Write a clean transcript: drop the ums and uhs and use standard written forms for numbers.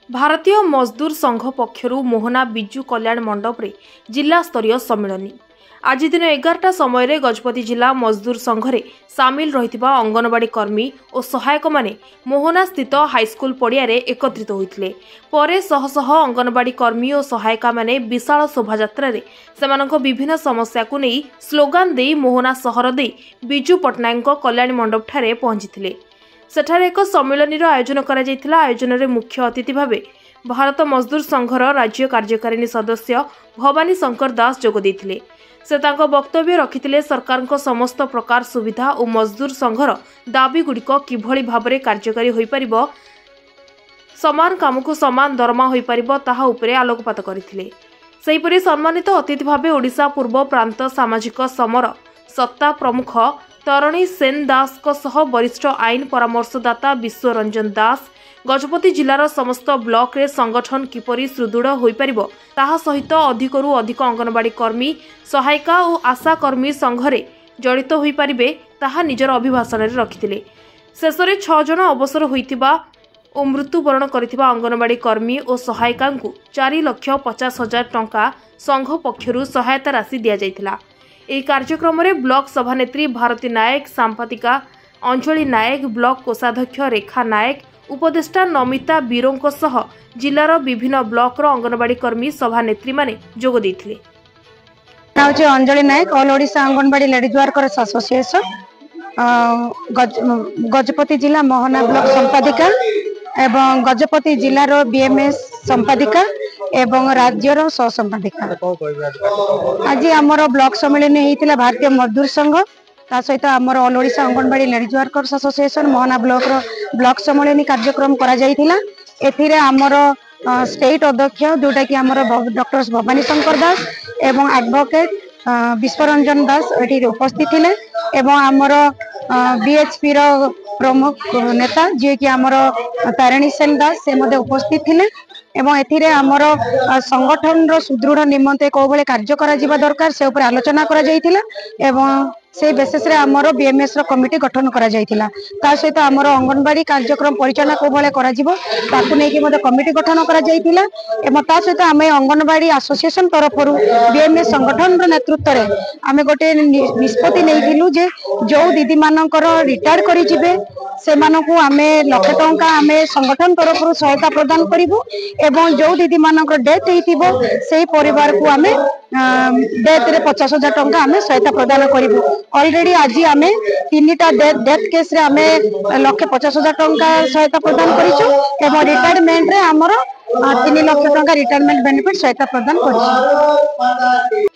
भारतीय मजदूर संघ पक्षरु मोहना बिजु कल्याण मंडप रे जिला स्तरीय सम्मेलन आज दिन 11टा समय गजपति जिला मजदूर संघरे सामिल रहिथिबा अंगनवाड़ी कर्मी और सहायक माने मोहना स्थित हाईस्कूल पड़िया रे एकत्रित होइथिले। परे शह शह अंगनवाड़ी कर्मी और सहायिका माने विशाल शोभायात्रा रे सेमानक विभिन्न समस्या को नहीं स्लोगान दे मोहना सहर दे बिजु पट्टनायक कल्याण मंडप ठारे पहुंचीथिले। सेठारे एक सम्मेलन आयोजन करा जायतिला। आयोजन रे मुख्य अतिथि भावे भारत मजदूर संघर राज्य कार्यकारिणी सदस्य भवानी शंकर दास जोग देथिले। से तांको वक्तव्य रखिथिले सरकार को समस्त प्रकार सुविधा और मजदूर संघर दाबी गुड़िक किभली भाबरे कार्यकारी होई परिबो, समान काम को समान दरमा होई परिबो ताहा उपरे आलोकपात करथिले। सेहिपरि सम्मानित अतिथि भावे ओडिशा पूर्व प्रांत सामाजिक समर सत्ता प्रमुख तरणी सेन दास को सह वरिष्ठ आईन परामर्शदाता विश्व रंजन दास, गजपति जिलार समस्त ब्लॉक रे संगठन किपरि सुदृढ़ होई परिबो ताहा सहित अधिकरु अधिक अंगनवाड़ी कर्मी सहायिका और आशा कर्मी संघरे जड़ित होई परिबे ताहा निजर अभिभाषण रे रखिथिले। शेषरे 6 जन अवसर होइतिबा और मृत्युवरण करिथिबा अंगनवाड़ी कर्मी और सहायिका को 4,50,000 टंका संघ पक्षरु सहायता राशि दिया जायतिला। एही कार्यक्रम रे ब्लॉक सभानेत्री भारती नायक, सांपादिका अंजलि नायक, ब्लॉक कोषाध्यक्ष रेखा नायक, उपदेष्टा नमिता बीरों सह जिलार विभिन्न ब्लॉक अंगनवाड़ी कर्मी सभानेत्री माने जोग देथिले। Anjali Nayak, all Odisha anganwadi ladies workers association, Gajapati जिला मोहना ब्लॉक संपादिका एवं गजपति जिलार बीएमएस संपादिका एवं राज्यर सह संपादिका। आज आमर ब्लॉक सम्मेलन होता भारतीय मजदूर संघ ता सहित आमर all Odisha anganwadi ladies workers association Mohana block सम्मेलन कार्यक्रम करा जायतिला। एथिरे आमर स्टेट अध्यक्ष जोटा कि आमर डॉक्टर भवानी शंकर दास एवं एडवोकेट विश्वरंजन दास एठी उपस्थित थिले एवं आमर बीएचपी रो प्रमुख नेता जे कि आमर तारिणी सेन दास से मध्य उपस्थित थिले एवं एथिरे आमर संगठन रो सुदृढ़ निमंते को भले कार्य करा जिबा दरकार से ऊपर आलोचना करा जायतिला एवं से बेसिस रे आमर बीएमएस रो कमिटी गठन करा जायतिला। ता सहित आमर अंगनवाड़ी कार्यक्रम परिचालन को भले करा जिवो ताकू नै कि मते कमिटी गठन करा जायतिला एवं ता सहित आमे अंगनवाड़ी एसोसिएशन तरफरु बीएमएस संगठन रो नेतृत्व रे आमे गोटे निष्पत्ति नैथिलु जे जो दीदी मानकर रिटायर करि जिवे से मानकु आमे लाख टंका आमे संगठन तरफरु सहायता प्रदान करिवु एवं जो दीदी मानकर डेथ हेतिबो सेही परिवार को आमे डेथ रे 50,000 टंका आमे सहायता प्रदान करिवु। ऑलरेडी आज आमे 3टा डेथ केस रे आमे 1,50,000 टंका सहायता प्रदान करिछु एवं रिटायरमेंट रे हमर 3 लाख टंका रिटायरमेंट बेनिफिट सहायता प्रदान करिछु।